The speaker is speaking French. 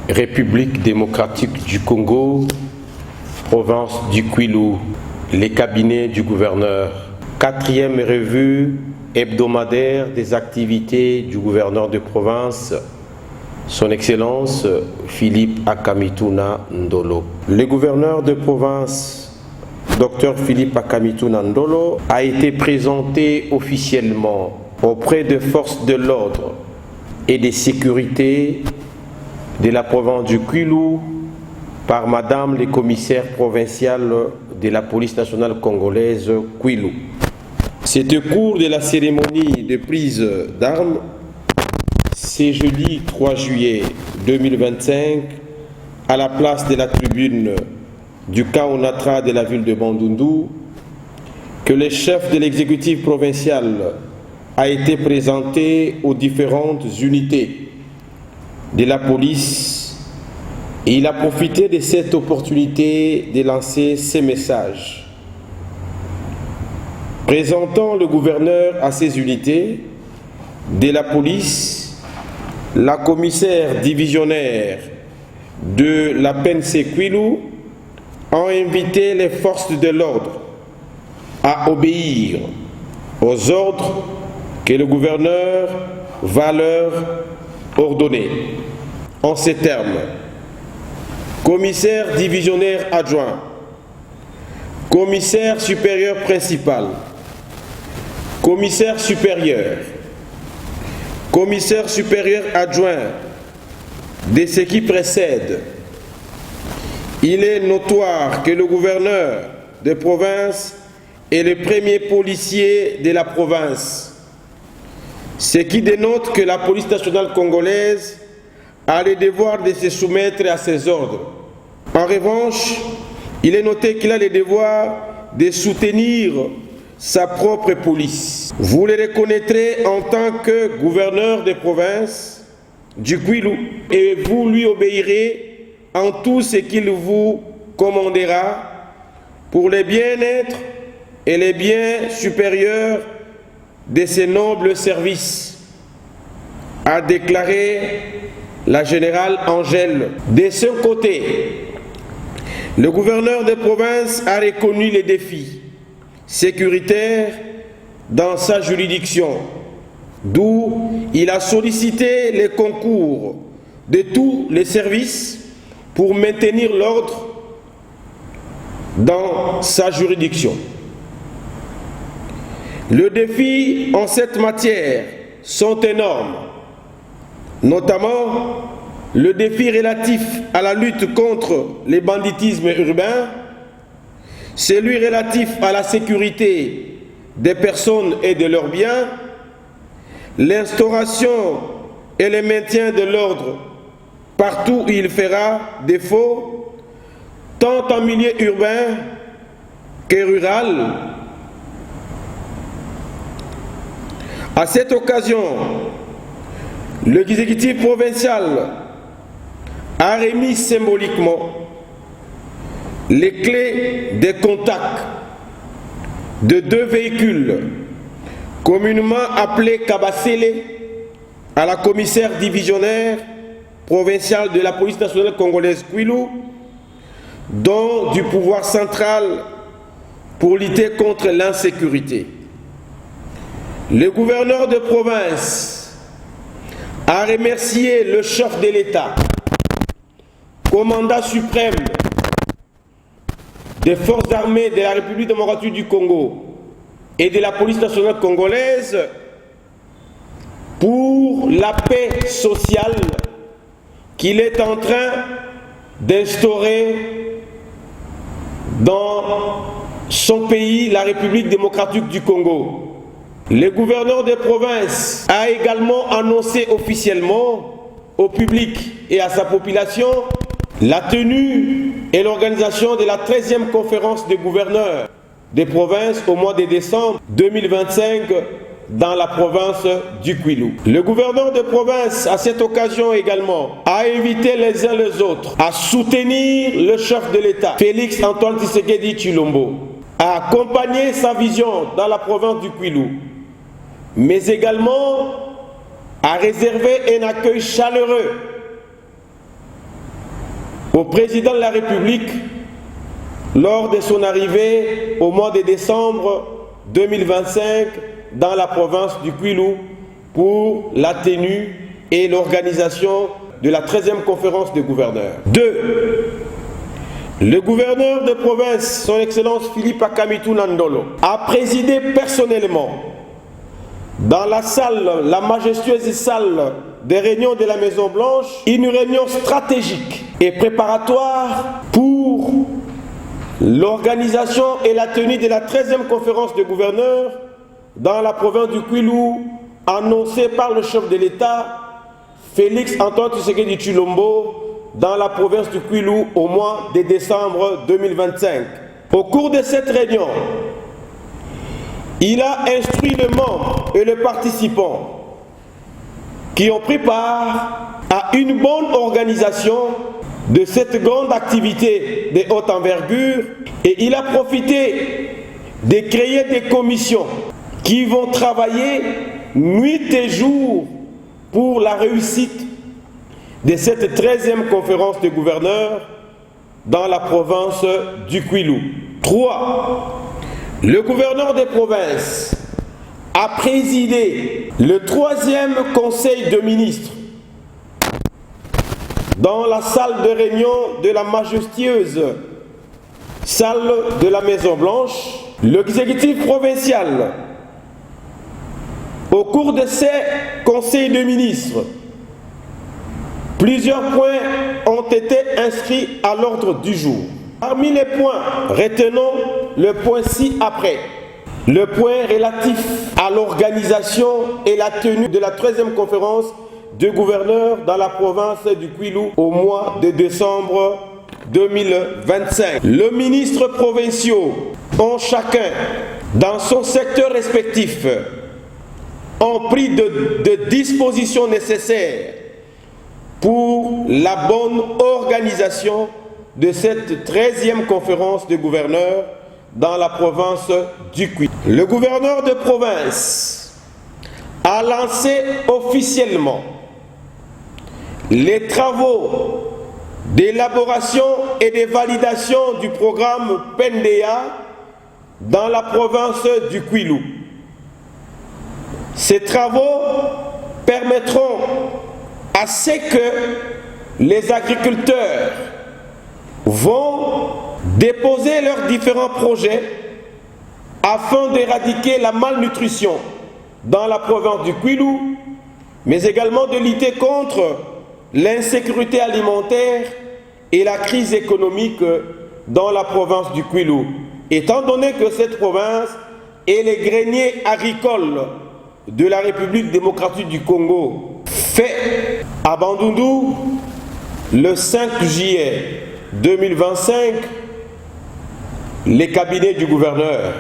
République démocratique du Congo, province du Kwilu, les cabinets du gouverneur. 4e revue hebdomadaire des activités du gouverneur de province, Son Excellence Philippe Akamituna Ndolo. Le gouverneur de province, Dr Philippe Akamituna Ndolo, a été présenté officiellement auprès des forces de l'ordre et de sécurité de la province du Kwilu par Madame le commissaire provincial de la police nationale congolaise Kwilu. C'est au cours de la cérémonie de prise d'armes, ce jeudi 3 juillet 2025, à la place de la tribune du Kaonatra de la ville de Bandundu, que le chef de l'exécutif provincial a été présenté aux différentes unités de la police et il a profité de cette opportunité de lancer ces messages. Présentant le gouverneur à ces unités de la police, la commissaire divisionnaire de la PNC Kwilu a invité les forces de l'ordre à obéir aux ordres que le gouverneur va leur ordonner. En ces termes, commissaire divisionnaire adjoint, commissaire supérieur principal, commissaire supérieur adjoint de ce qui précède, il est notoire que le gouverneur de province est le premier policier de la province, ce qui dénote que la police nationale congolaise a le devoir de se soumettre à ses ordres. En revanche, il est noté qu'il a le devoir de soutenir sa propre police. Vous le reconnaîtrez en tant que gouverneur de province du Kwilu et vous lui obéirez en tout ce qu'il vous commandera pour le bien-être et les biens supérieurs de ces nobles services, a déclaré la générale Angèle. De son côté, le gouverneur de province a reconnu les défis sécuritaires dans sa juridiction, d'où il a sollicité le concours de tous les services pour maintenir l'ordre dans sa juridiction. Les défis en cette matière sont énormes, notamment le défi relatif à la lutte contre le banditisme urbain, celui relatif à la sécurité des personnes et de leurs biens, l'instauration et le maintien de l'ordre partout où il fera défaut, tant en milieu urbain que rural. À cette occasion, l'exécutif provincial a remis symboliquement les clés de contact de 2 véhicules communément appelés Kabasele à la commissaire divisionnaire provinciale de la police nationale congolaise Kwilu, dont du pouvoir central pour lutter contre l'insécurité. Le gouverneur de province a remercié le chef de l'État, commandant suprême des forces armées de la République démocratique du Congo et de la police nationale congolaise pour la paix sociale qu'il est en train d'instaurer dans son pays, la République démocratique du Congo. Le gouverneur de province a également annoncé officiellement au public et à sa population la tenue et l'organisation de la 13e conférence des gouverneurs des provinces au mois de décembre 2025 dans la province du Kwilu. Le gouverneur de province, à cette occasion également, a invité les uns les autres à soutenir le chef de l'État, Félix Antoine Tshisekedi Tshilombo, à accompagner sa vision dans la province du Kwilu, mais également à réserver un accueil chaleureux au président de la République lors de son arrivée au mois de décembre 2025 dans la province du Kwilu pour la tenue et l'organisation de la 13e conférence des gouverneurs. 2. Le gouverneur de province, son Excellence Philippe Akamitu Nandolo, a présidé personnellement dans la salle, la majestueuse salle des réunions de la Maison Blanche, une réunion stratégique et préparatoire pour l'organisation et la tenue de la 13e conférence des gouverneurs dans la province du Kwilu, annoncée par le chef de l'État, Félix Antoine Tshisekedi Tshilombo, dans la province du Kwilu au mois de décembre 2025. Au cours de cette réunion, il a instruit les membres et les participants qui ont pris part à une bonne organisation de cette grande activité de haute envergure, et il a profité de créer des commissions qui vont travailler nuit et jour pour la réussite de cette 13e conférence des gouverneurs dans la province du Kwilu. 3. Le gouverneur des provinces a présidé le 3e conseil de ministres dans la salle de réunion de la majestueuse salle de la Maison Blanche. L'exécutif provincial, au cours de ces conseils de ministres, plusieurs points ont été inscrits à l'ordre du jour. Parmi les points, retenons le point ci-après. Le point relatif à l'organisation et la tenue de la 13e conférence de gouverneurs dans la province du Kwilu au mois de décembre 2025. Le ministre provinciaux ont chacun, dans son secteur respectif, ont pris de dispositions nécessaires pour la bonne organisation de cette 13e conférence de gouverneurs dans la province du Kwilu. Le gouverneur de province a lancé officiellement les travaux d'élaboration et de validation du programme PENDEA dans la province du Kwilu. Ces travaux permettront à ce que les agriculteurs vont déposer leurs différents projets afin d'éradiquer la malnutrition dans la province du Kwilu, mais également de lutter contre l'insécurité alimentaire et la crise économique dans la province du Kwilu, étant donné que cette province est le grenier agricole de la République démocratique du Congo. Fait à Bandundu le 5 juillet 2025, les cabinets du gouverneur